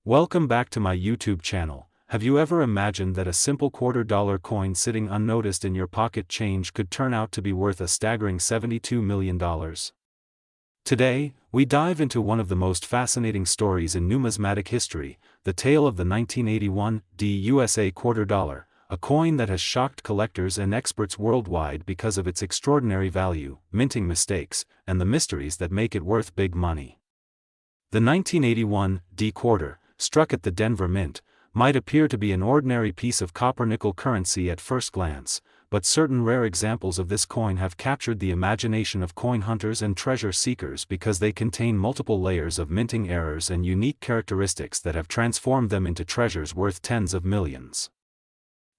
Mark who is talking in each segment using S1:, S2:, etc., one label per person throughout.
S1: Welcome back to my YouTube channel. Have you ever imagined that a simple $quarter coin sitting unnoticed in your pocket change could turn out to be worth a staggering $72 million? Today, we dive into one of the most fascinating stories in numismatic history, the tale of the 1981 USA $quarter, a coin that has shocked collectors and experts worldwide because of its extraordinary value, minting mistakes, and the mysteries that make it worth big money. The 1981 quarter, struck at the Denver Mint, might appear to be an ordinary piece of copper-nickel currency at first glance, but certain rare examples of this coin have captured the imagination of coin hunters and treasure seekers because they contain multiple layers of minting errors and unique characteristics that have transformed them into treasures worth tens of millions.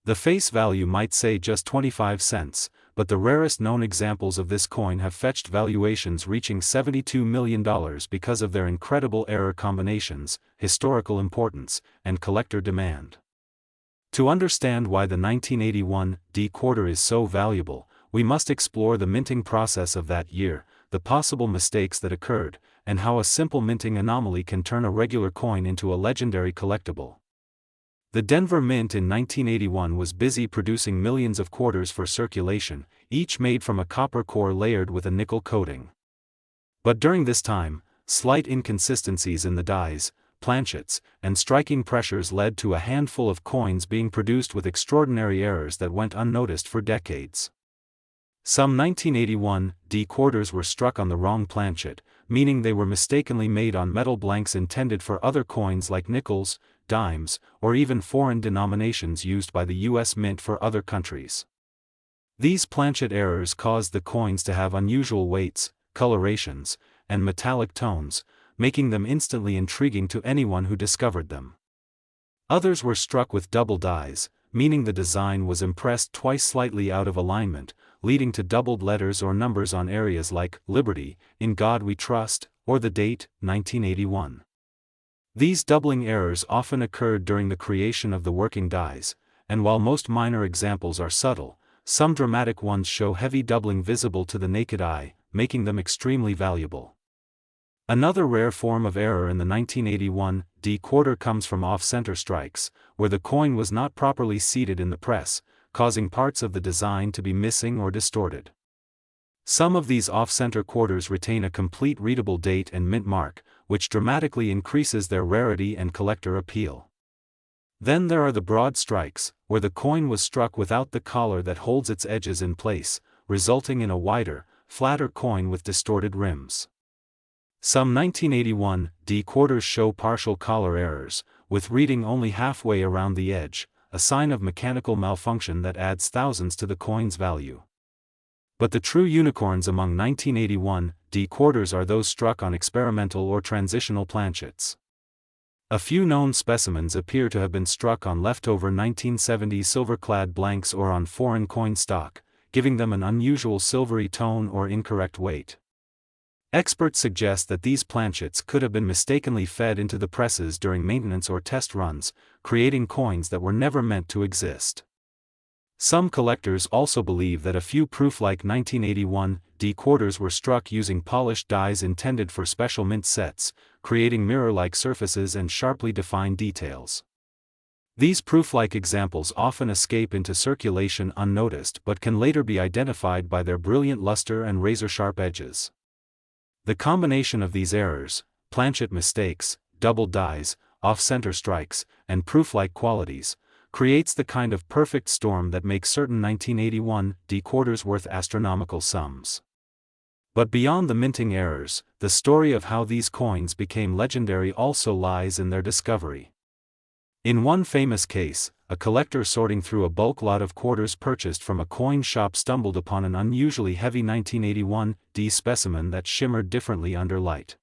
S1: The face value might say just 25 cents, but the rarest known examples of this coin have fetched valuations reaching $72 million because of their incredible error combinations, historical importance, and collector demand. To understand why the 1981 quarter is so valuable, we must explore the minting process of that year, the possible mistakes that occurred, and how a simple minting anomaly can turn a regular coin into a legendary collectible. The Denver Mint in 1981 was busy producing millions of quarters for circulation, each made from a copper core layered with a nickel coating. But during this time, slight inconsistencies in the dies, planchets, and striking pressures led to a handful of coins being produced with extraordinary errors that went unnoticed for decades. Some 1981 quarters were struck on the wrong planchet, meaning they were mistakenly made on metal blanks intended for other coins like nickels, dimes, or even foreign denominations used by the U.S. Mint for other countries. These planchet errors caused the coins to have unusual weights, colorations, and metallic tones, making them instantly intriguing to anyone who discovered them. Others were struck with double dies, meaning the design was impressed twice slightly out of alignment, leading to doubled letters or numbers on areas like Liberty, In God We Trust, or the date, 1981. These doubling errors often occurred during the creation of the working dies, and while most minor examples are subtle, some dramatic ones show heavy doubling visible to the naked eye, making them extremely valuable. Another rare form of error in the 1981 quarter comes from off-center strikes, where the coin was not properly seated in the press, causing parts of the design to be missing or distorted. Some of these off-center quarters retain a complete readable date and mint mark, which dramatically increases their rarity and collector appeal. Then there are the broad strikes, where the coin was struck without the collar that holds its edges in place, resulting in a wider, flatter coin with distorted rims. Some 1981 quarters show partial collar errors, with reading only halfway around the edge, a sign of mechanical malfunction that adds thousands to the coin's value. But the true unicorns among 1981 quarters are those struck on experimental or transitional planchets. A few known specimens appear to have been struck on leftover 1970 silver-clad blanks or on foreign coin stock, giving them an unusual silvery tone or incorrect weight. Experts suggest that these planchets could have been mistakenly fed into the presses during maintenance or test runs, creating coins that were never meant to exist. Some collectors also believe that a few proof-like 1981 quarters were struck using polished dies intended for special mint sets, creating mirror-like surfaces and sharply defined details. These proof-like examples often escape into circulation unnoticed but can later be identified by their brilliant luster and razor-sharp edges. The combination of these errors, planchet mistakes, double dies, off-center strikes, and proof-like qualities, creates the kind of perfect storm that makes certain 1981 quarters worth astronomical sums. But beyond the minting errors, the story of how these coins became legendary also lies in their discovery. In one famous case, a collector sorting through a bulk lot of quarters purchased from a coin shop stumbled upon an unusually heavy 1981 specimen that shimmered differently under light.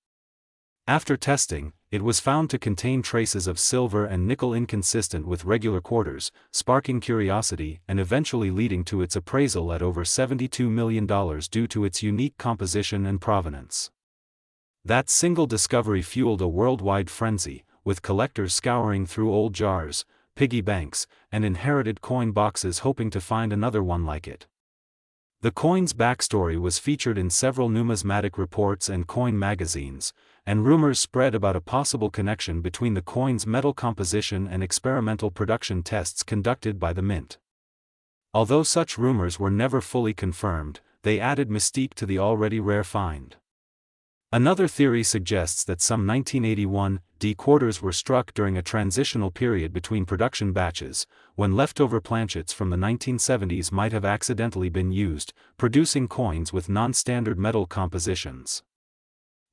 S1: After testing, it was found to contain traces of silver and nickel inconsistent with regular quarters, sparking curiosity and eventually leading to its appraisal at over $72 million due to its unique composition and provenance. That single discovery fueled a worldwide frenzy, with collectors scouring through old jars, piggy banks, and inherited coin boxes hoping to find another one like it. The coin's backstory was featured in several numismatic reports and coin magazines, and rumors spread about a possible connection between the coin's metal composition and experimental production tests conducted by the mint. Although such rumors were never fully confirmed, they added mystique to the already rare find. Another theory suggests that some 1981 D quarters were struck during a transitional period between production batches, when leftover planchets from the 1970s might have accidentally been used, producing coins with non-standard metal compositions.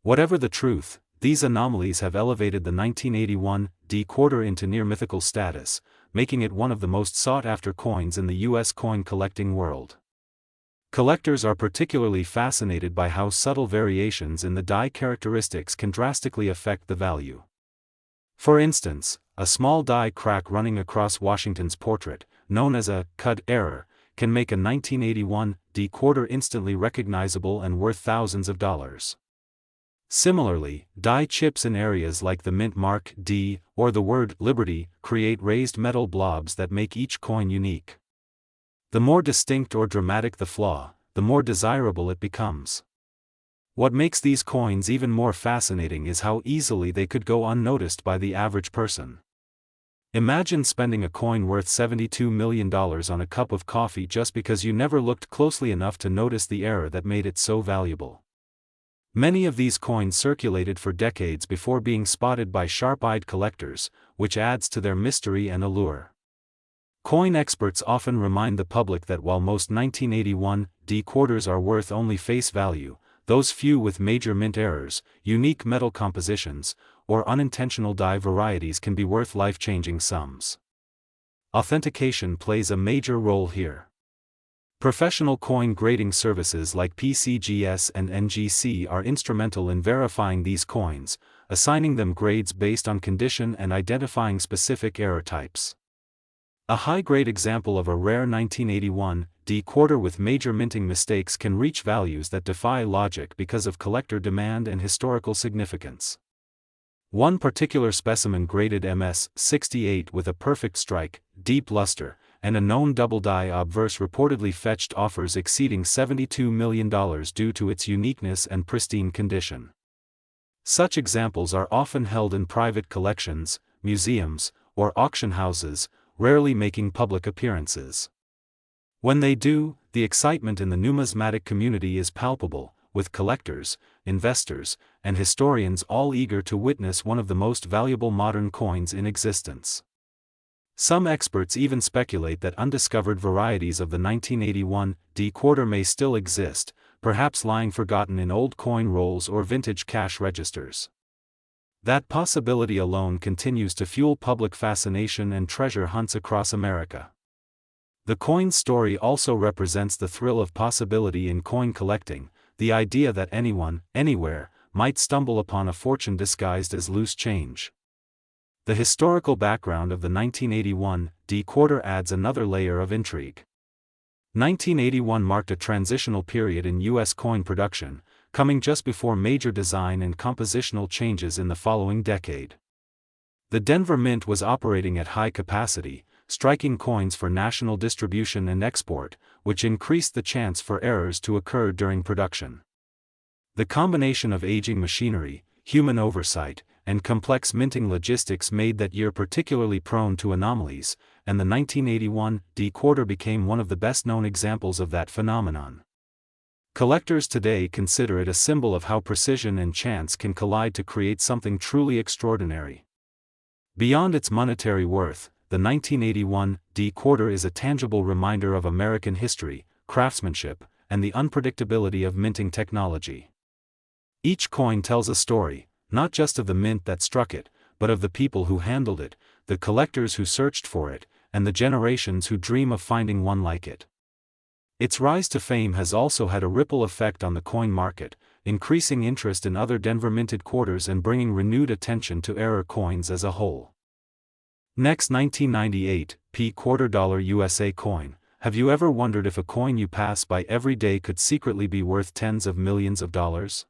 S1: Whatever the truth, these anomalies have elevated the 1981 D quarter into near-mythical status, making it one of the most sought-after coins in the U.S. coin collecting world. Collectors are particularly fascinated by how subtle variations in the die characteristics can drastically affect the value. For instance, a small die crack running across Washington's portrait, known as a cut error, can make a 1981 D quarter instantly recognizable and worth thousands of dollars. Similarly, die chips in areas like the mint mark D or the word Liberty create raised metal blobs that make each coin unique. The more distinct or dramatic the flaw, the more desirable it becomes. What makes these coins even more fascinating is how easily they could go unnoticed by the average person. Imagine spending a coin worth $72 million on a cup of coffee just because you never looked closely enough to notice the error that made it so valuable. Many of these coins circulated for decades before being spotted by sharp-eyed collectors, which adds to their mystery and allure. Coin experts often remind the public that while most 1981 D quarters are worth only face value, those few with major mint errors, unique metal compositions, or unintentional die varieties can be worth life-changing sums. Authentication plays a major role here. Professional coin grading services like PCGS and NGC are instrumental in verifying these coins, assigning them grades based on condition and identifying specific error types. A high-grade example of a rare 1981 D quarter with major minting mistakes can reach values that defy logic because of collector demand and historical significance. One particular specimen graded MS-68 with a perfect strike, deep luster, and a known double die obverse reportedly fetched offers exceeding $72 million due to its uniqueness and pristine condition. Such examples are often held in private collections, museums, or auction houses, rarely making public appearances. When they do, the excitement in the numismatic community is palpable, with collectors, investors, and historians all eager to witness one of the most valuable modern coins in existence. Some experts even speculate that undiscovered varieties of the 1981 D quarter may still exist, perhaps lying forgotten in old coin rolls or vintage cash registers. That possibility alone continues to fuel public fascination and treasure hunts across America. The coin's story also represents the thrill of possibility in coin collecting, the idea that anyone, anywhere, might stumble upon a fortune disguised as loose change. The historical background of the 1981 D quarter adds another layer of intrigue. 1981 marked a transitional period in U.S. coin production, coming just before major design and compositional changes in the following decade. The Denver Mint was operating at high capacity, striking coins for national distribution and export, which increased the chance for errors to occur during production. The combination of aging machinery, human oversight, and complex minting logistics made that year particularly prone to anomalies, and the 1981 D quarter became one of the best-known examples of that phenomenon. Collectors today consider it a symbol of how precision and chance can collide to create something truly extraordinary. Beyond its monetary worth, the 1981 D quarter is a tangible reminder of American history, craftsmanship, and the unpredictability of minting technology. Each coin tells a story, not just of the mint that struck it, but of the people who handled it, the collectors who searched for it, and the generations who dream of finding one like it. Its rise to fame has also had a ripple effect on the coin market, increasing interest in other Denver minted quarters and bringing renewed attention to error coins as a whole. Next, 1998 P quarter dollar USA coin. Have you ever wondered if a coin you pass by every day could secretly be worth tens of millions of dollars?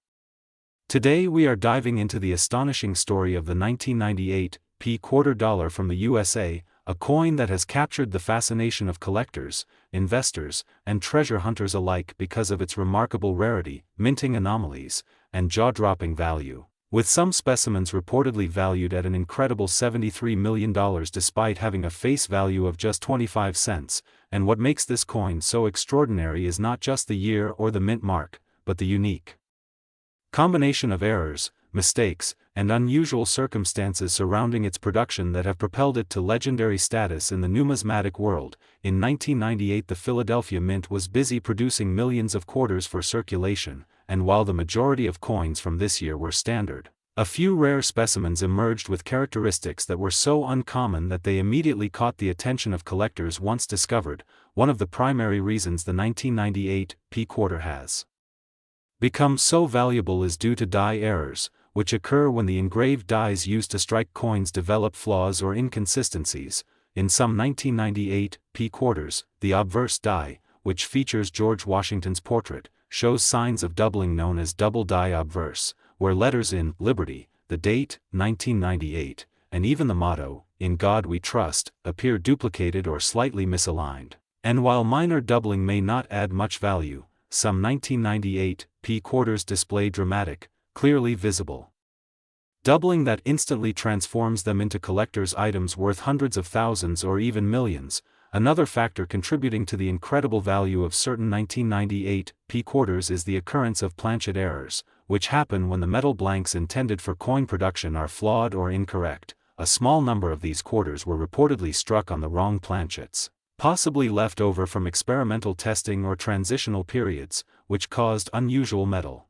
S1: Today we are diving into the astonishing story of the 1998 P quarter dollar from the USA, a coin that has captured the fascination of collectors, investors, and treasure hunters alike because of its remarkable rarity, minting anomalies, and jaw-dropping value, with some specimens reportedly valued at an incredible $73 million despite having a face value of just 25 cents, and what makes this coin so extraordinary is not just the year or the mint mark, but the unique combination of errors, mistakes, and unusual circumstances surrounding its production that have propelled it to legendary status in the numismatic world. In 1998, the Philadelphia Mint was busy producing millions of quarters for circulation, and while the majority of coins from this year were standard, a few rare specimens emerged with characteristics that were so uncommon that they immediately caught the attention of collectors once discovered. One of the primary reasons the 1998 P quarter has become so valuable is due to die errors, which occur when the engraved dies used to strike coins develop flaws or inconsistencies. In some 1998 P quarters, the obverse die, which features George Washington's portrait, shows signs of doubling known as double die obverse, where letters in Liberty, the date, 1998, and even the motto, In God We Trust, appear duplicated or slightly misaligned. And while minor doubling may not add much value, some 1998 P quarters display dramatic, clearly visible doubling that instantly transforms them into collector's items worth hundreds of thousands or even millions. Another factor contributing to the incredible value of certain 1998 P quarters is the occurrence of planchet errors, which happen when the metal blanks intended for coin production are flawed or incorrect. A small number of these quarters were reportedly struck on the wrong planchets, possibly left over from experimental testing or transitional periods, which caused unusual metal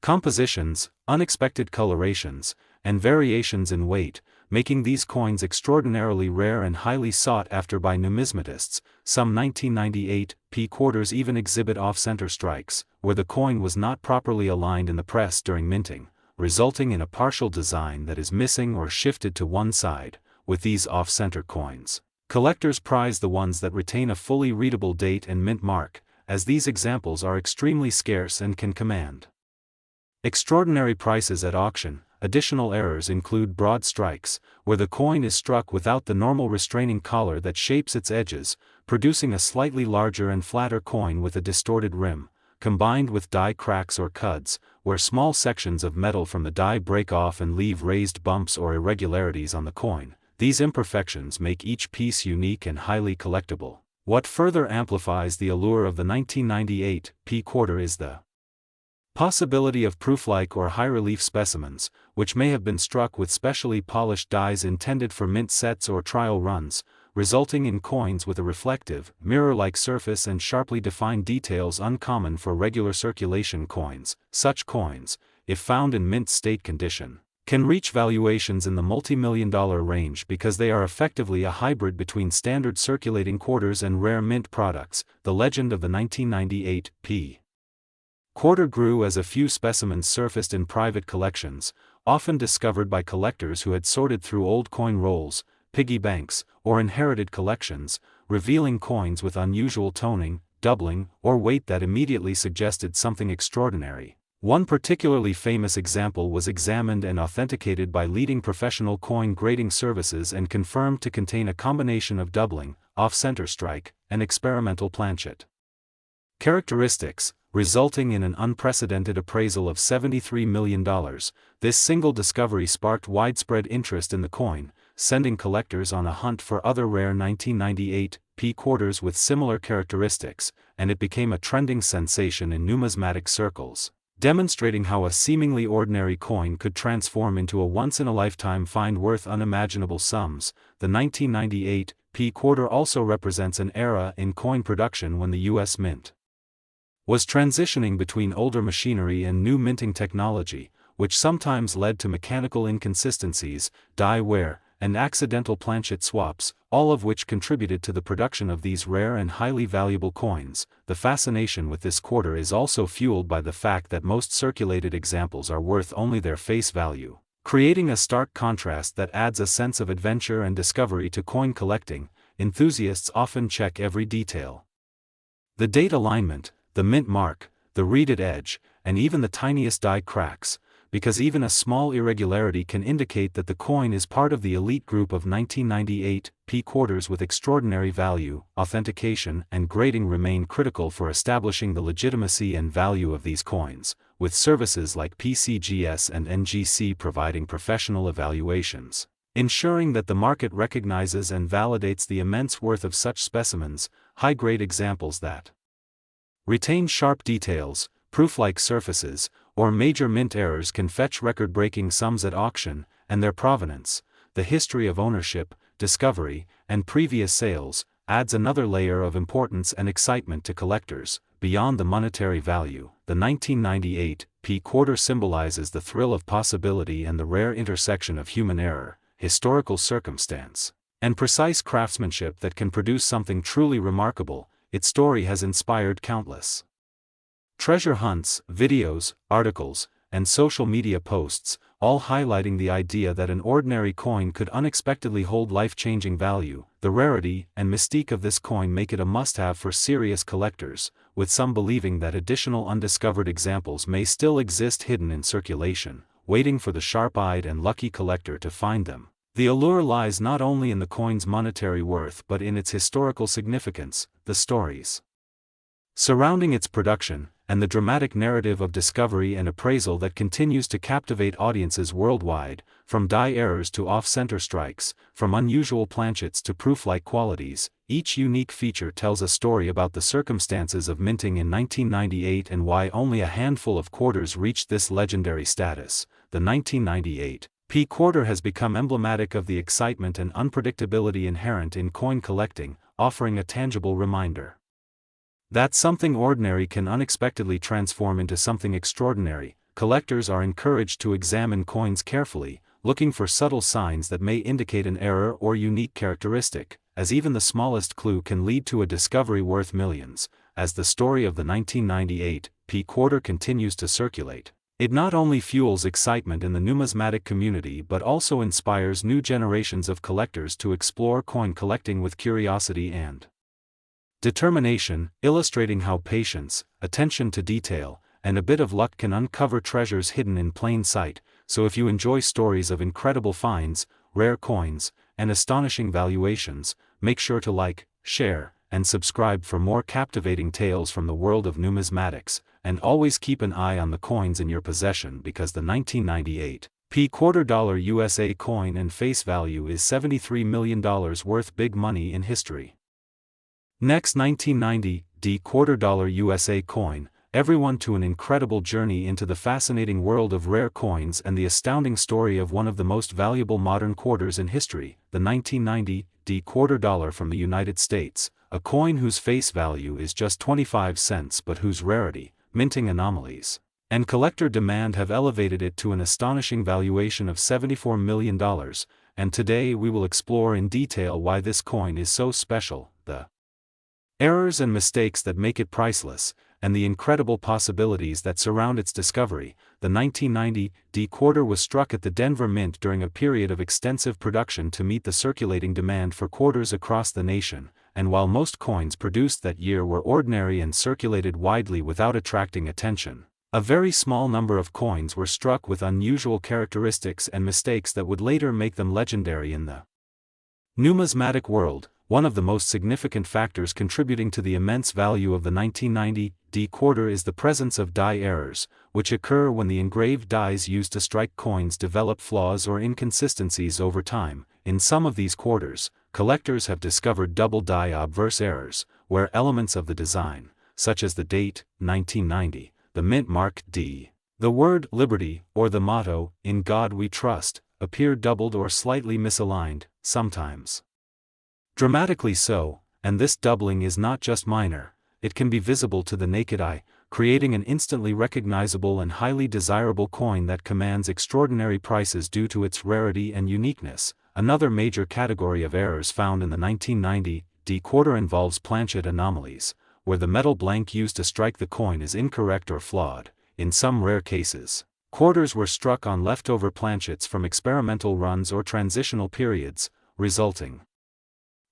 S1: compositions, unexpected colorations, and variations in weight, making these coins extraordinarily rare and highly sought after by numismatists. Some 1998 P quarters even exhibit off-center strikes, where the coin was not properly aligned in the press during minting, resulting in a partial design that is missing or shifted to one side. With these off-center coins, collectors prize the ones that retain a fully readable date and mint mark, as these examples are extremely scarce and can command extraordinary prices at auction. Additional errors include broad strikes, where the coin is struck without the normal restraining collar that shapes its edges, producing a slightly larger and flatter coin with a distorted rim, combined with die cracks or cuds, where small sections of metal from the die break off and leave raised bumps or irregularities on the coin. These imperfections make each piece unique and highly collectible. What further amplifies the allure of the 1998 P quarter is the possibility of proof-like or high-relief specimens, which may have been struck with specially polished dies intended for mint sets or trial runs, resulting in coins with a reflective, mirror-like surface and sharply defined details uncommon for regular circulation coins. Such coins, if found in mint state condition, can reach valuations in the multi-million-dollar range because they are effectively a hybrid between standard circulating quarters and rare mint products. The legend of the 1998 P quarter grew as a few specimens surfaced in private collections, often discovered by collectors who had sorted through old coin rolls, piggy banks, or inherited collections, revealing coins with unusual toning, doubling, or weight that immediately suggested something extraordinary. One particularly famous example was examined and authenticated by leading professional coin grading services and confirmed to contain a combination of doubling, off-center strike, and experimental planchet characteristics, resulting in an unprecedented appraisal of $73 million. This single discovery sparked widespread interest in the coin, sending collectors on a hunt for other rare 1998 P quarters with similar characteristics, and it became a trending sensation in numismatic circles, demonstrating how a seemingly ordinary coin could transform into a once-in-a-lifetime find worth unimaginable sums. The 1998 P quarter also represents an era in coin production when the U.S. Mint was transitioning between older machinery and new minting technology, which sometimes led to mechanical inconsistencies, die wear, and accidental planchet swaps, all of which contributed to the production of these rare and highly valuable coins. The fascination with this quarter is also fueled by the fact that most circulated examples are worth only their face value, creating a stark contrast that adds a sense of adventure and discovery to coin collecting. Enthusiasts often check every detail: the date alignment, the mint mark, the reeded edge, and even the tiniest die cracks, because even a small irregularity can indicate that the coin is part of the elite group of 1998 P quarters. With extraordinary value, authentication and grading remain critical for establishing the legitimacy and value of these coins, with services like PCGS and NGC providing professional evaluations, ensuring that the market recognizes and validates the immense worth of such specimens. High-grade examples that retain sharp details, proof-like surfaces, or major mint errors can fetch record-breaking sums at auction, and their provenance, the history of ownership, discovery, and previous sales, adds another layer of importance and excitement to collectors. Beyond the monetary value, the 1998 P quarter symbolizes the thrill of possibility and the rare intersection of human error, historical circumstance, and precise craftsmanship that can produce something truly remarkable. Its story has inspired countless treasure hunts, videos, articles, and social media posts, all highlighting the idea that an ordinary coin could unexpectedly hold life-changing value. The rarity and mystique of this coin make it a must-have for serious collectors, with some believing that additional undiscovered examples may still exist hidden in circulation, waiting for the sharp-eyed and lucky collector to find them. The allure lies not only in the coin's monetary worth but in its historical significance, the stories surrounding its production, and the dramatic narrative of discovery and appraisal that continues to captivate audiences worldwide. From die errors to off-center strikes, from unusual planchets to proof-like qualities, each unique feature tells a story about the circumstances of minting in 1998 and why only a handful of quarters reached this legendary status. The 1998 P quarter has become emblematic of the excitement and unpredictability inherent in coin collecting, offering a tangible reminder that something ordinary can unexpectedly transform into something extraordinary. Collectors are encouraged to examine coins carefully, looking for subtle signs that may indicate an error or unique characteristic, as even the smallest clue can lead to a discovery worth millions. As the story of the 1998 P quarter continues to circulate, it not only fuels excitement in the numismatic community but also inspires new generations of collectors to explore coin collecting with curiosity and determination, illustrating how patience, attention to detail, and a bit of luck can uncover treasures hidden in plain sight. So if you enjoy stories of incredible finds, rare coins, and astonishing valuations, make sure to like, share, and subscribe for more captivating tales from the world of numismatics, and always keep an eye on the coins in your possession because the 1998 P quarter dollar USA coin and face value is $73 million worth big money in history. Next, 1990 D quarter dollar USA coin, everyone to an incredible journey into the fascinating world of rare coins and the astounding story of one of the most valuable modern quarters in history, the 1990 D quarter dollar from the United States, a coin whose face value is just 25 cents but whose rarity, minting anomalies, and collector demand have elevated it to an astonishing valuation of $74 million, and today we will explore in detail why this coin is so special, the errors and mistakes that make it priceless, and the incredible possibilities that surround its discovery. The 1990 D quarter was struck at the Denver Mint during a period of extensive production to meet the circulating demand for quarters across the nation, and while most coins produced that year were ordinary and circulated widely without attracting attention, a very small number of coins were struck with unusual characteristics and mistakes that would later make them legendary in the numismatic world. One of the most significant factors contributing to the immense value of the 1990 D quarter is the presence of die errors, which occur when the engraved dies used to strike coins develop flaws or inconsistencies over time. In some of these quarters, collectors have discovered double die obverse errors, where elements of the design, such as the date, 1990, the mint mark D, the word liberty, or the motto, "In God We Trust," appear doubled or slightly misaligned, sometimes dramatically so, and this doubling is not just minor, it can be visible to the naked eye, creating an instantly recognizable and highly desirable coin that commands extraordinary prices due to its rarity and uniqueness. Another major category of errors found in the 1990 D quarter involves planchet anomalies, where the metal blank used to strike the coin is incorrect or flawed. In some rare cases, quarters were struck on leftover planchets from experimental runs or transitional periods, resulting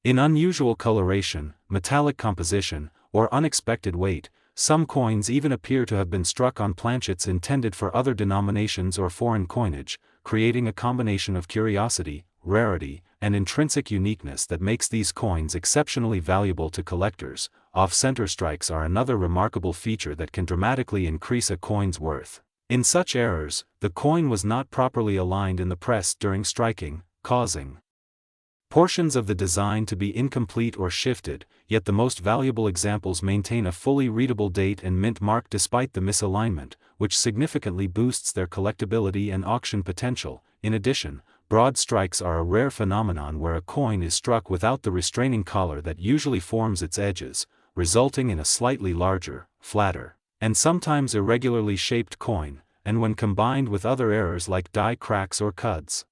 S1: in unusual coloration, metallic composition, or unexpected weight. Some coins even appear to have been struck on planchets intended for other denominations or foreign coinage, creating a combination of curiosity, rarity, and intrinsic uniqueness that makes these coins exceptionally valuable to collectors. Off-center strikes are another remarkable feature that can dramatically increase a coin's worth. In such errors, the coin was not properly aligned in the press during striking, causing portions of the design to be incomplete or shifted, yet the most valuable examples maintain a fully readable date and mint mark despite the misalignment, which significantly boosts their collectability and auction potential. In addition, broad strikes are a rare phenomenon where a coin is struck without the restraining collar that usually forms its edges, resulting in a slightly larger, flatter, and sometimes irregularly shaped coin, and when combined with other errors like die cracks or cuds,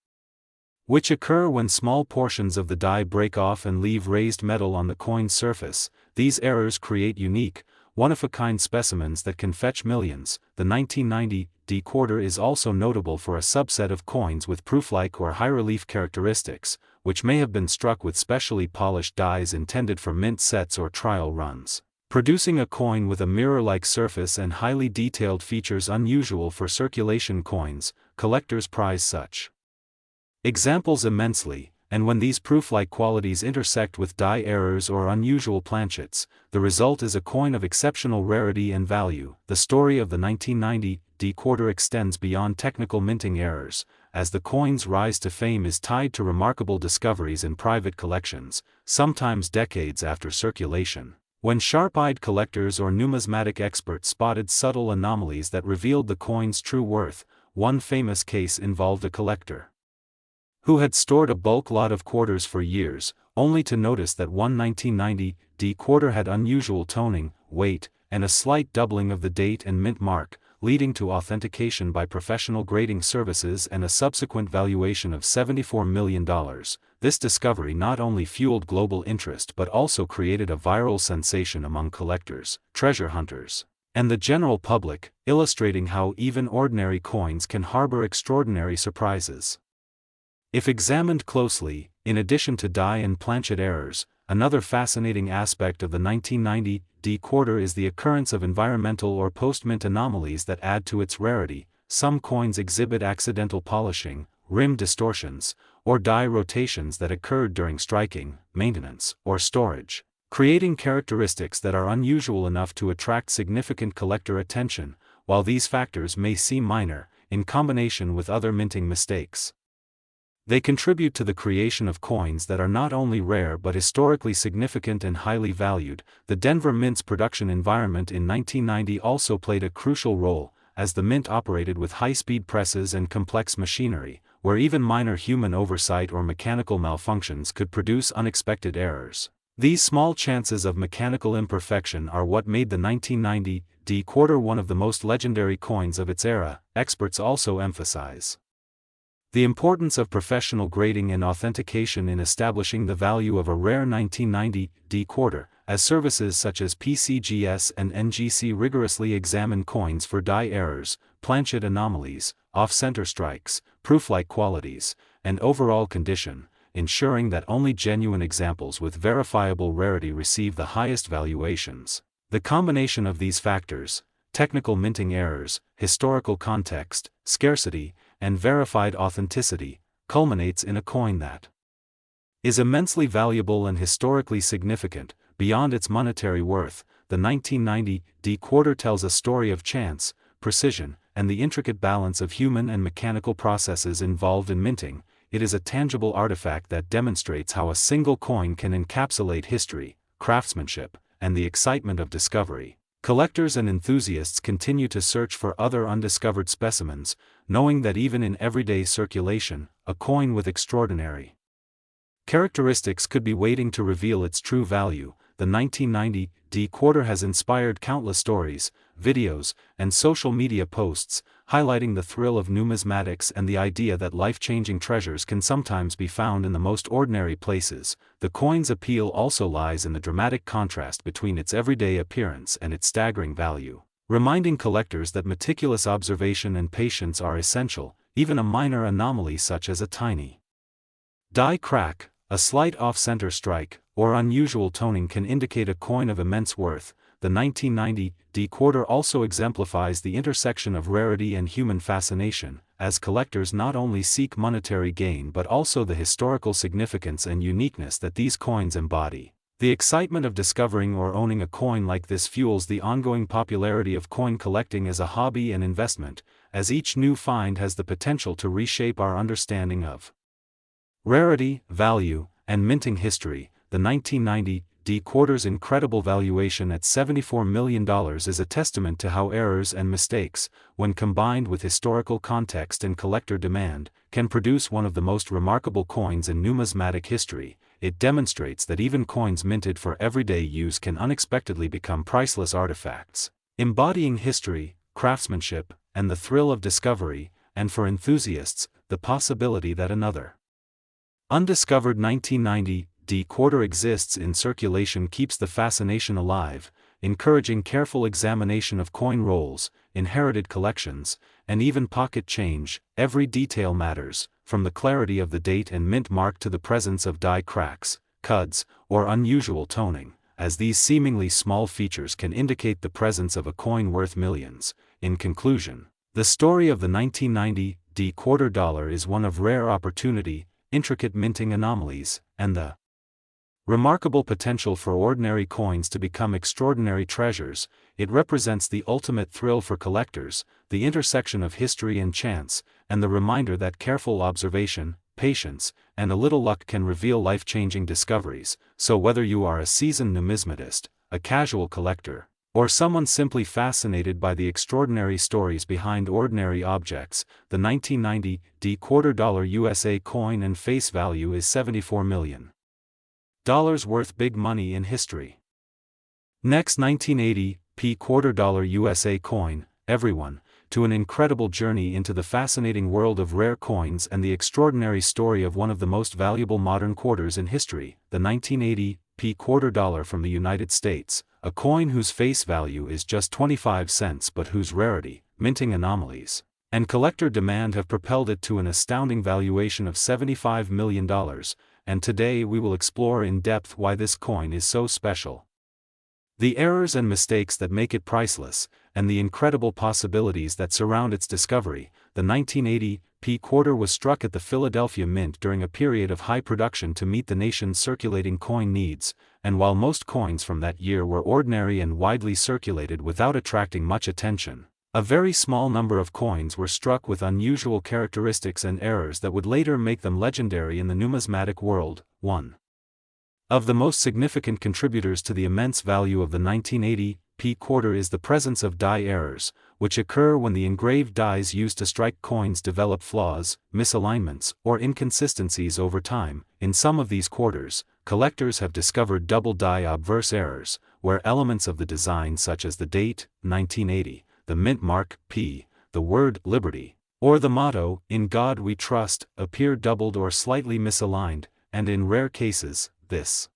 S1: which occur when small portions of the die break off and leave raised metal on the coin's surface, these errors create unique, one-of-a-kind specimens that can fetch millions. The 1990 D quarter is also notable for a subset of coins with proof-like or high-relief characteristics, which may have been struck with specially polished dies intended for mint sets or trial runs, producing a coin with a mirror-like surface and highly detailed features unusual for circulation coins. Collectors prize such examples immensely, and when these proof-like qualities intersect with die errors or unusual planchets, the result is a coin of exceptional rarity and value. The story of the 1990 D quarter extends beyond technical minting errors, as the coin's rise to fame is tied to remarkable discoveries in private collections, sometimes decades after circulation, when sharp-eyed collectors or numismatic experts spotted subtle anomalies that revealed the coin's true worth. One famous case involved a collector who had stored a bulk lot of quarters for years, only to notice that one 1990 D quarter had unusual toning, weight, and a slight doubling of the date and mint mark, leading to authentication by professional grading services and a subsequent valuation of $74 million. This discovery not only fueled global interest but also created a viral sensation among collectors, treasure hunters, and the general public, illustrating how even ordinary coins can harbor extraordinary surprises. If examined closely, in addition to die and planchet errors, another fascinating aspect of the 1990 D quarter is the occurrence of environmental or post-mint anomalies that add to its rarity. Some coins exhibit accidental polishing, rim distortions, or die rotations that occurred during striking, maintenance, or storage, creating characteristics that are unusual enough to attract significant collector attention. While these factors may seem minor, in combination with other minting mistakes, they contribute to the creation of coins that are not only rare but historically significant and highly valued. The Denver Mint's production environment in 1990 also played a crucial role, as the mint operated with high-speed presses and complex machinery, where even minor human oversight or mechanical malfunctions could produce unexpected errors. These small chances of mechanical imperfection are what made the 1990 D quarter one of the most legendary coins of its era. Experts also emphasize the importance of professional grading and authentication in establishing the value of a rare 1990 D quarter, as services such as PCGS and NGC rigorously examine coins for die errors, planchet anomalies, off-center strikes, proof-like qualities, and overall condition, ensuring that only genuine examples with verifiable rarity receive the highest valuations. The combination of these factors, technical minting errors, historical context, scarcity, and verified authenticity, culminates in a coin that is immensely valuable and historically significant. Beyond its monetary worth, the 1990 D quarter tells a story of chance, precision, and the intricate balance of human and mechanical processes involved in minting. It is a tangible artifact that demonstrates how a single coin can encapsulate history, craftsmanship, and the excitement of discovery. Collectors and enthusiasts continue to search for other undiscovered specimens, knowing that even in everyday circulation, a coin with extraordinary characteristics could be waiting to reveal its true value. The 1990 D quarter has inspired countless stories, videos, and social media posts, highlighting the thrill of numismatics and the idea that life-changing treasures can sometimes be found in the most ordinary places. The coin's appeal also lies in the dramatic contrast between its everyday appearance and its staggering value, reminding collectors that meticulous observation and patience are essential. Even a minor anomaly such as a tiny die crack, a slight off-center strike, or unusual toning can indicate a coin of immense worth. the 1990 quarter also exemplifies the intersection of rarity and human fascination, as collectors not only seek monetary gain but also the historical significance and uniqueness that these coins embody. The excitement of discovering or owning a coin like this fuels the ongoing popularity of coin collecting as a hobby and investment, as each new find has the potential to reshape our understanding of rarity, value, and minting history. The 1990 quarter's incredible valuation at $74 million is a testament to how errors and mistakes, when combined with historical context and collector demand, can produce one of the most remarkable coins in numismatic history. It demonstrates that even coins minted for everyday use can unexpectedly become priceless artifacts, embodying history, craftsmanship, and the thrill of discovery, and for enthusiasts, the possibility that another undiscovered 1990 quarter exists in circulation keeps the fascination alive, encouraging careful examination of coin rolls, inherited collections, and even pocket change. Every detail matters, from the clarity of the date and mint mark to the presence of die cracks, cuds, or unusual toning, as these seemingly small features can indicate the presence of a coin worth millions. In conclusion, the story of the 1990 quarter dollar is one of rare opportunity, intricate minting anomalies, and the remarkable potential for ordinary coins to become extraordinary treasures. It represents the ultimate thrill for collectors, the intersection of history and chance, and the reminder that careful observation, patience, and a little luck can reveal life-changing discoveries. So whether you are a seasoned numismatist, a casual collector, or someone simply fascinated by the extraordinary stories behind ordinary objects, the 1990 quarter dollar USA coin and face value is $74 million worth big money in history. Next, 1980 quarter dollar USA coin, everyone, to an incredible journey into the fascinating world of rare coins and the extraordinary story of one of the most valuable modern quarters in history, the 1980 quarter dollar from the United States, a coin whose face value is just 25 cents but whose rarity, minting anomalies, and collector demand have propelled it to an astounding valuation of $75 million. And today we will explore in depth why this coin is so special, the errors and mistakes that make it priceless, and the incredible possibilities that surround its discovery. The 1980 quarter was struck at the Philadelphia Mint during a period of high production to meet the nation's circulating coin needs, and while most coins from that year were ordinary and widely circulated without attracting much attention, a very small number of coins were struck with unusual characteristics and errors that would later make them legendary in the numismatic world. One of the most significant contributors to the immense value of the 1980 quarter is the presence of die errors, which occur when the engraved dies used to strike coins develop flaws, misalignments, or inconsistencies over time. In some of these quarters, collectors have discovered double die obverse errors, where elements of the design such as the date, 1980, the mint mark, P, the word, liberty, or the motto, in God we trust, appear doubled or slightly misaligned, and in rare cases, this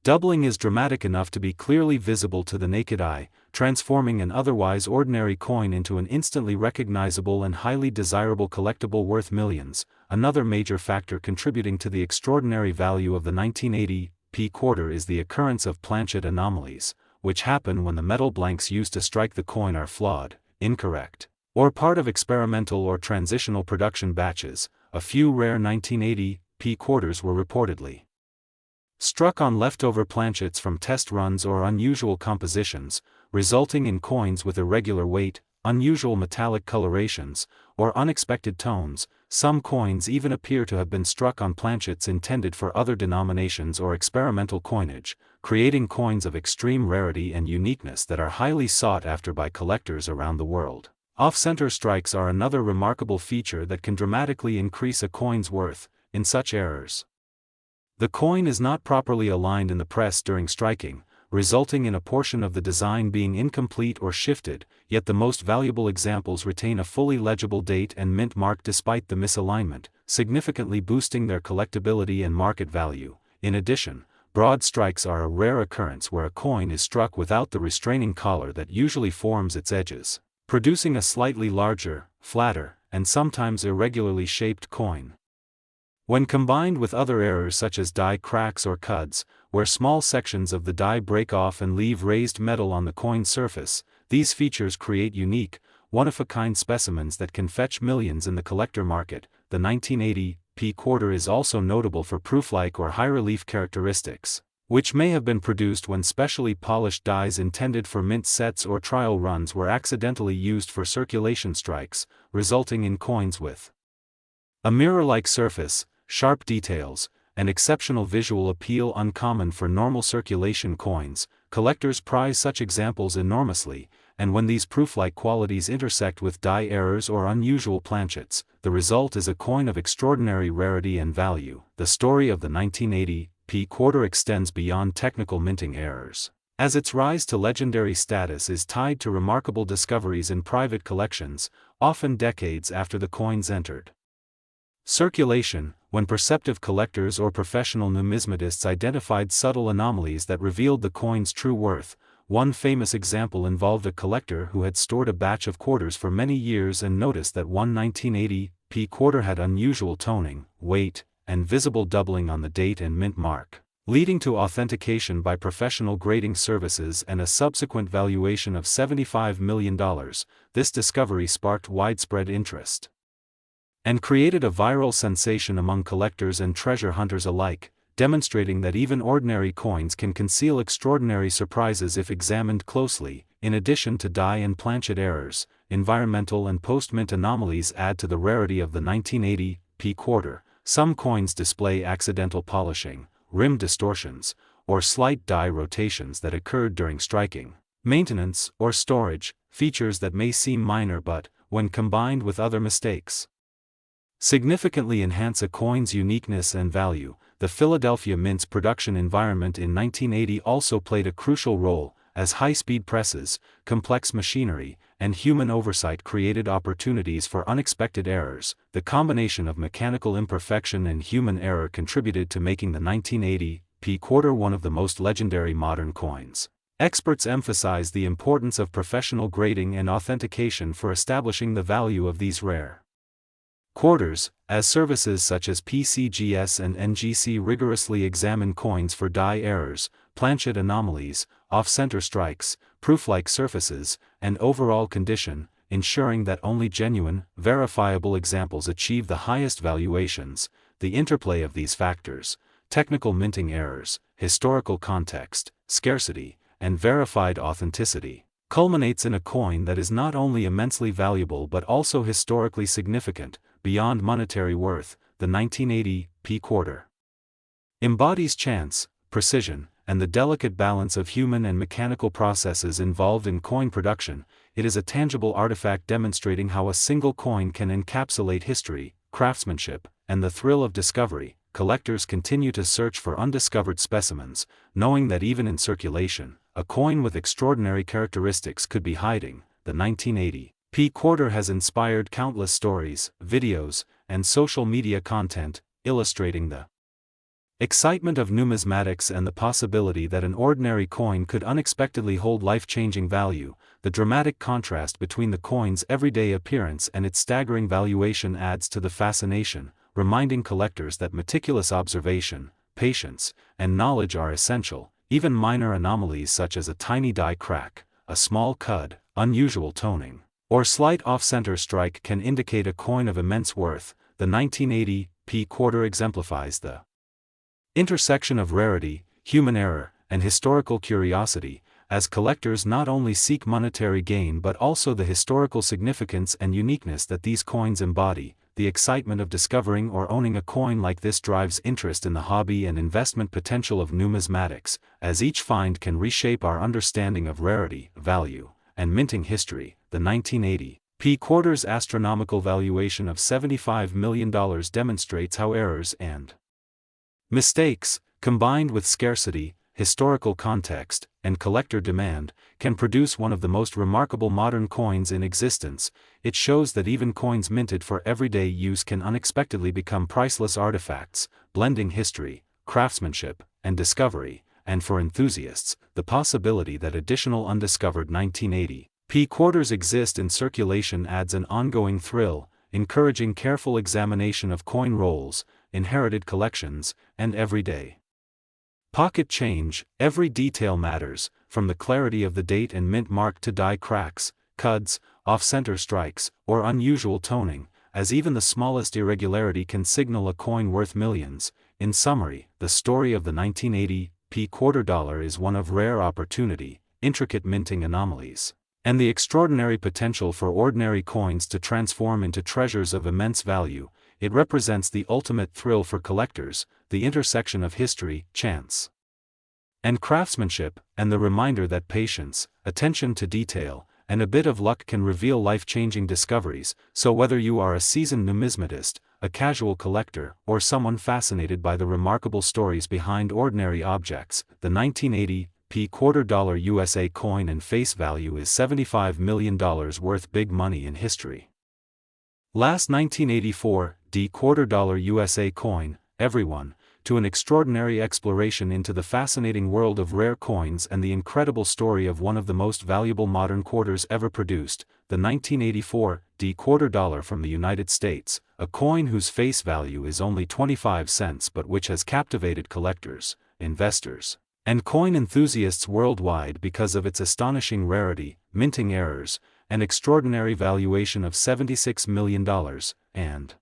S1: doubling is dramatic enough to be clearly visible to the naked eye, transforming an otherwise ordinary coin into an instantly recognizable and highly desirable collectible worth millions. Another major factor contributing to the extraordinary value of the 1980 quarter is the occurrence of planchet anomalies, which happen when the metal blanks used to strike the coin are flawed, incorrect, or part of experimental or transitional production batches. A few rare 1980 quarters were reportedly struck on leftover planchets from test runs or unusual compositions, resulting in coins with irregular weight, unusual metallic colorations, or unexpected tones. Some coins even appear to have been struck on planchets intended for other denominations or experimental coinage, creating coins of extreme rarity and uniqueness that are highly sought after by collectors around the world. Off-center strikes are another remarkable feature that can dramatically increase a coin's worth. In such errors, the coin is not properly aligned in the press during striking, resulting in a portion of the design being incomplete or shifted, yet the most valuable examples retain a fully legible date and mint mark despite the misalignment, significantly boosting their collectability and market value. In addition, broad strikes are a rare occurrence where a coin is struck without the restraining collar that usually forms its edges, producing a slightly larger, flatter, and sometimes irregularly shaped coin. When combined with other errors such as die cracks or cuds, where small sections of the die break off and leave raised metal on the coin surface, these features create unique, one-of-a-kind specimens that can fetch millions in the collector market. The 1980 p quarter is also notable for proof-like or high-relief characteristics, which may have been produced when specially polished dies intended for mint sets or trial runs were accidentally used for circulation strikes, resulting in coins with a mirror-like surface, sharp details, and exceptional visual appeal uncommon for normal circulation coins. Collectors prize such examples enormously, and when these proof-like qualities intersect with die errors or unusual planchets, the result is a coin of extraordinary rarity and value. The story of the 1980 p quarter extends beyond technical minting errors, as its rise to legendary status is tied to remarkable discoveries in private collections, often decades after the coins entered circulation, when perceptive collectors or professional numismatists identified subtle anomalies that revealed the coin's true worth. One famous example involved a collector who had stored a batch of quarters for many years and noticed that one 1980 p quarter had unusual toning, weight, and visible doubling on the date and mint mark, leading to authentication by professional grading services and a subsequent valuation of $75 million. This discovery sparked widespread interest and created a viral sensation among collectors and treasure hunters alike, demonstrating that even ordinary coins can conceal extraordinary surprises if examined closely. In addition to die and planchet errors, environmental and post-mint anomalies add to the rarity of the 1980 p quarter. Some coins display accidental polishing, rim distortions, or slight die rotations that occurred during striking, maintenance, or storage, features that may seem minor but, when combined with other mistakes, significantly enhance a coin's uniqueness and value. The Philadelphia Mint's production environment in 1980 also played a crucial role, as high-speed presses, complex machinery, and human oversight created opportunities for unexpected errors. The combination of mechanical imperfection and human error contributed to making the 1980 p quarter one of the most legendary modern coins. Experts emphasize the importance of professional grading and authentication for establishing the value of these rare quarters, as services such as PCGS and NGC rigorously examine coins for die errors, planchet anomalies, off-center strikes, proof-like surfaces, and overall condition, ensuring that only genuine, verifiable examples achieve the highest valuations. The interplay of these factors, technical minting errors, historical context, scarcity, and verified authenticity, culminates in a coin that is not only immensely valuable but also historically significant. Beyond monetary worth, the 1980 p quarter embodies chance, precision, and the delicate balance of human and mechanical processes involved in coin production. It is a tangible artifact demonstrating how a single coin can encapsulate history, craftsmanship, and the thrill of discovery. Collectors continue to search for undiscovered specimens, knowing that even in circulation, a coin with extraordinary characteristics could be hiding. The 1980 p quarter has inspired countless stories, videos, and social media content, illustrating the excitement of numismatics and the possibility that an ordinary coin could unexpectedly hold life-changing value. The dramatic contrast between the coin's everyday appearance and its staggering valuation adds to the fascination, reminding collectors that meticulous observation, patience, and knowledge are essential. Even minor anomalies such as a tiny die crack, a small cud, unusual toning, or slight off-center strike can indicate a coin of immense worth. The 1980 p quarter exemplifies the intersection of rarity, human error, and historical curiosity, as collectors not only seek monetary gain but also the historical significance and uniqueness that these coins embody. The excitement of discovering or owning a coin like this drives interest in the hobby and investment potential of numismatics, as each find can reshape our understanding of rarity, value, and minting history. The 1980 p quarter's astronomical valuation of $75 million demonstrates how errors and mistakes, combined with scarcity, historical context, and collector demand, can produce one of the most remarkable modern coins in existence. It shows that even coins minted for everyday use can unexpectedly become priceless artifacts, blending history, craftsmanship, and discovery. And for enthusiasts, the possibility that additional undiscovered 1980 p quarters exist in circulation adds an ongoing thrill, encouraging careful examination of coin rolls inherited collections, and everyday pocket change. Every detail matters, from the clarity of the date and mint mark to die cracks, cuds, off-center strikes, or unusual toning, as even the smallest irregularity can signal a coin worth millions. In summary, the story of the 1980 quarter dollar is one of rare opportunity, intricate minting anomalies, and the extraordinary potential for ordinary coins to transform into treasures of immense value. It represents the ultimate thrill for collectors, the intersection of history, chance, and craftsmanship, and the reminder that patience, attention to detail, and a bit of luck can reveal life-changing discoveries. So whether you are a seasoned numismatist, a casual collector, or someone fascinated by the remarkable stories behind ordinary objects, the 1980 quarter dollar USA coin and face value is $75 million worth big money in history. Last 1984 quarter dollar USA coin, everyone, to an extraordinary exploration into the fascinating world of rare coins and the incredible story of one of the most valuable modern quarters ever produced, the 1984 quarter dollar from the United States, a coin whose face value is only 25 cents but which has captivated collectors, investors, and coin enthusiasts worldwide because of its astonishing rarity, minting errors, and extraordinary valuation of $76 million, and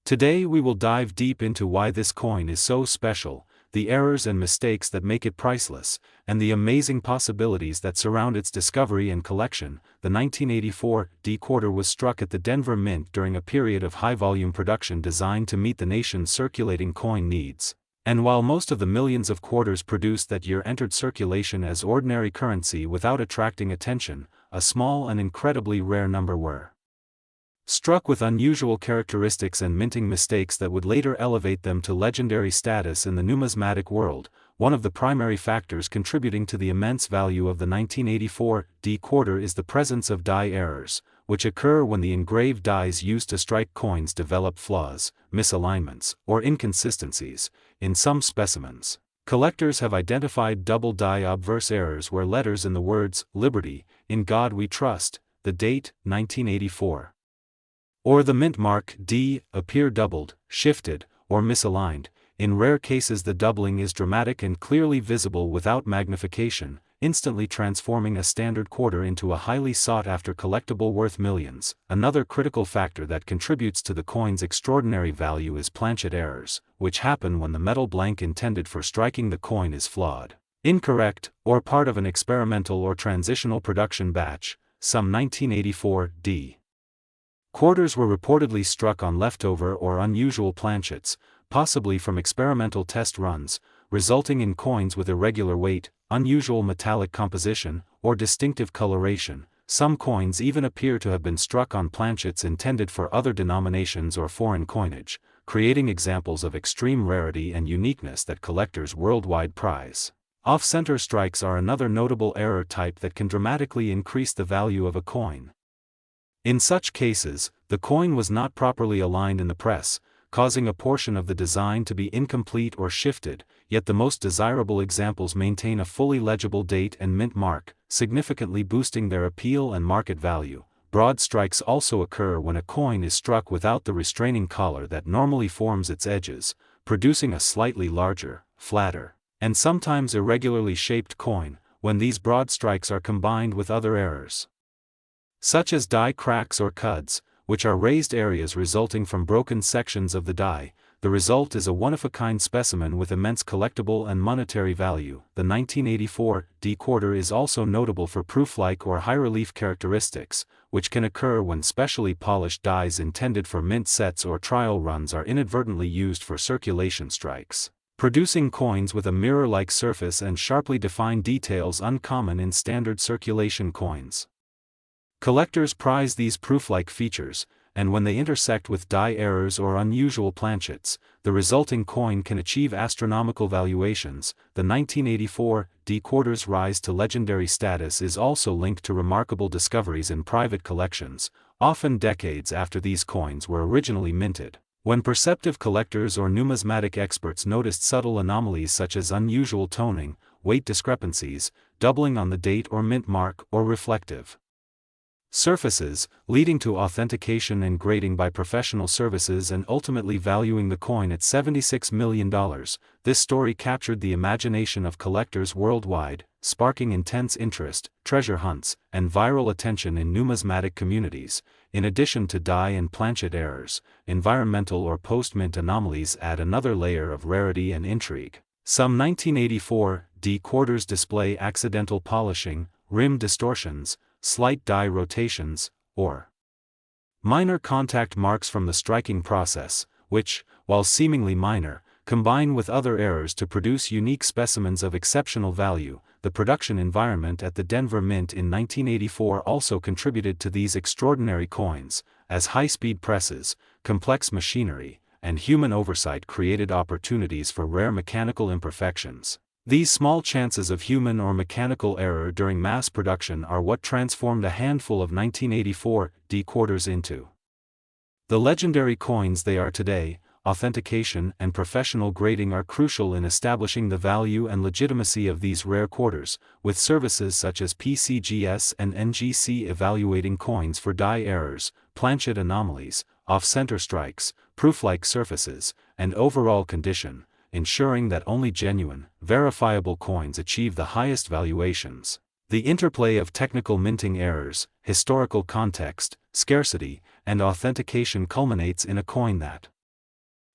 S1: today we will dive deep into why this coin is so special, the errors and mistakes that make it priceless, and the amazing possibilities that surround its discovery and collection. The 1984 quarter was struck at the Denver Mint during a period of high-volume production designed to meet the nation's circulating coin needs. And while most of the millions of quarters produced that year entered circulation as ordinary currency without attracting attention, a small and incredibly rare number were struck with unusual characteristics and minting mistakes that would later elevate them to legendary status in the numismatic world. One of the primary factors contributing to the immense value of the 1984 quarter is the presence of die errors, which occur when the engraved dies used to strike coins develop flaws, misalignments, or inconsistencies. In some specimens, collectors have identified double die obverse errors where letters in the words, "Liberty, in God We Trust," the date, 1984, or the mint mark D appear doubled, shifted, or misaligned. In rare cases the doubling is dramatic and clearly visible without magnification, instantly transforming a standard quarter into a highly sought-after collectible worth millions. Another critical factor that contributes to the coin's extraordinary value is planchet errors, which happen when the metal blank intended for striking the coin is flawed, incorrect, or part of an experimental or transitional production batch. Some 1984 quarters were reportedly struck on leftover or unusual planchets, possibly from experimental test runs, resulting in coins with irregular weight, unusual metallic composition, or distinctive coloration. Some coins even appear to have been struck on planchets intended for other denominations or foreign coinage, creating examples of extreme rarity and uniqueness that collectors worldwide prize. Off-center strikes are another notable error type that can dramatically increase the value of a coin. In such cases, the coin was not properly aligned in the press, causing a portion of the design to be incomplete or shifted, yet the most desirable examples maintain a fully legible date and mint mark, significantly boosting their appeal and market value. Broad strikes also occur when a coin is struck without the restraining collar that normally forms its edges, producing a slightly larger, flatter, and sometimes irregularly shaped coin. When these broad strikes are combined with other errors, such as die cracks or cuds, which are raised areas resulting from broken sections of the die, the result is a one-of-a-kind specimen with immense collectible and monetary value. The 1984 quarter is also notable for proof-like or high-relief characteristics, which can occur when specially polished dies intended for mint sets or trial runs are inadvertently used for circulation strikes, producing coins with a mirror-like surface and sharply defined details uncommon in standard circulation coins. Collectors prize these proof-like features, and when they intersect with die errors or unusual planchets, the resulting coin can achieve astronomical valuations. The 1984 quarter's rise to legendary status is also linked to remarkable discoveries in private collections, often decades after these coins were originally minted. When perceptive collectors or numismatic experts noticed subtle anomalies such as unusual toning, weight discrepancies, doubling on the date or mint mark, or reflective surfaces, leading to authentication and grading by professional services and ultimately valuing the coin at $76 million. This story captured the imagination of collectors worldwide, sparking intense interest, treasure hunts, and viral attention in numismatic communities. In addition to die and planchet errors, environmental or post-mint anomalies add another layer of rarity and intrigue. Some 1984 D quarters display accidental polishing, rim distortions, slight die rotations, or minor contact marks from the striking process, which, while seemingly minor, combine with other errors to produce unique specimens of exceptional value. The production environment at the Denver Mint in 1984 also contributed to these extraordinary coins, as high-speed presses, complex machinery, and human oversight created opportunities for rare mechanical imperfections. These small chances of human or mechanical error during mass production are what transformed a handful of 1984 D quarters into the legendary coins they are today. Authentication and professional grading are crucial in establishing the value and legitimacy of these rare quarters, with services such as PCGS and NGC evaluating coins for die errors, planchet anomalies, off-center strikes, proof-like surfaces, and overall condition, ensuring that only genuine, verifiable coins achieve the highest valuations. The interplay of technical minting errors, historical context, scarcity, and authentication culminates in a coin that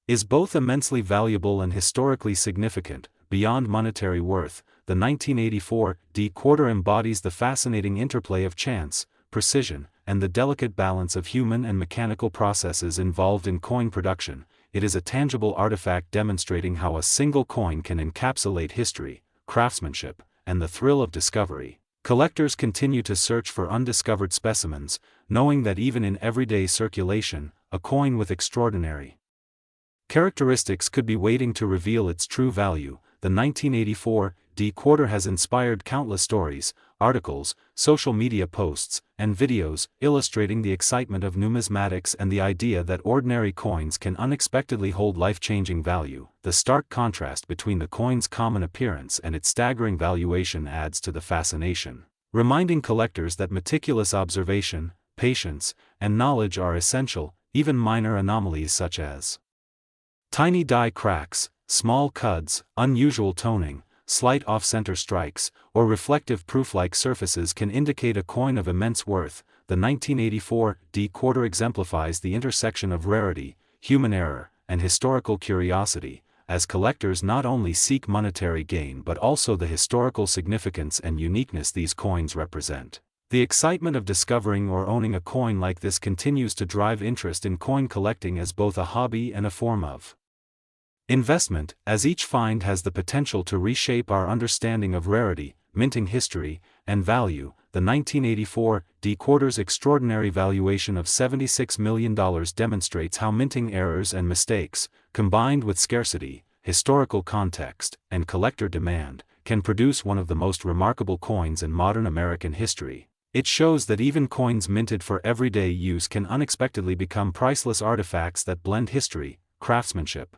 S1: is both immensely valuable and historically significant. Beyond monetary worth, the 1984 D quarter embodies the fascinating interplay of chance, precision, and the delicate balance of human and mechanical processes involved in coin production. It is a tangible artifact demonstrating how a single coin can encapsulate history, craftsmanship, and the thrill of discovery. Collectors continue to search for undiscovered specimens, knowing that even in everyday circulation, a coin with extraordinary characteristics could be waiting to reveal its true value. The 1984 D quarter has inspired countless stories, articles, social media posts, and videos illustrating the excitement of numismatics and the idea that ordinary coins can unexpectedly hold life-changing value. The stark contrast between the coin's common appearance and its staggering valuation adds to the fascination, reminding collectors that meticulous observation, patience, and knowledge are essential. Even minor anomalies such as tiny die cracks, small cuds, unusual toning, slight off-center strikes, or reflective proof-like surfaces can indicate a coin of immense worth. The 1984 D quarter exemplifies the intersection of rarity, human error, and historical curiosity, as collectors not only seek monetary gain but also the historical significance and uniqueness these coins represent. The excitement of discovering or owning a coin like this continues to drive interest in coin collecting as both a hobby and a form of investment, as each find has the potential to reshape our understanding of rarity, minting history, and value. The 1984 D quarter's extraordinary valuation of $76 million demonstrates how minting errors and mistakes, combined with scarcity, historical context, and collector demand, can produce one of the most remarkable coins in modern American history. It shows that even coins minted for everyday use can unexpectedly become priceless artifacts that blend history, craftsmanship,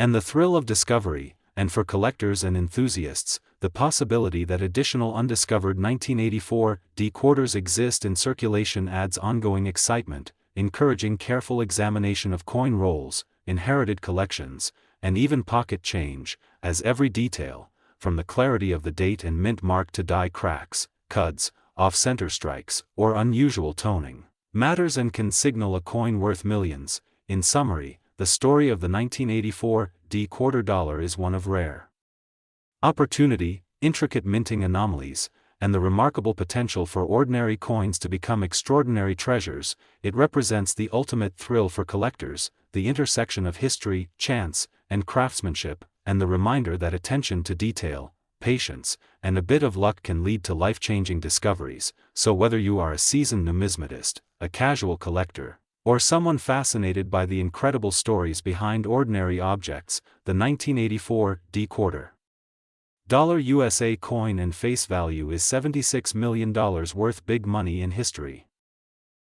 S1: and the thrill of discovery. And for collectors and enthusiasts, the possibility that additional undiscovered 1984 D quarters exist in circulation adds ongoing excitement, encouraging careful examination of coin rolls, inherited collections, and even pocket change, as every detail, from the clarity of the date and mint mark to die cracks, cuds, off-center strikes, or unusual toning, matters and can signal a coin worth millions. In summary, the story of the 1984 D quarter dollar is one of rare opportunity, intricate minting anomalies, and the remarkable potential for ordinary coins to become extraordinary treasures. It represents the ultimate thrill for collectors, the intersection of history, chance, and craftsmanship, and the reminder that attention to detail, patience, and a bit of luck can lead to life-changing discoveries. So whether you are a seasoned numismatist, a casual collector, or someone fascinated by the incredible stories behind ordinary objects, the 1984 D quarter dollar USA coin and face value is $76 million worth big money in history.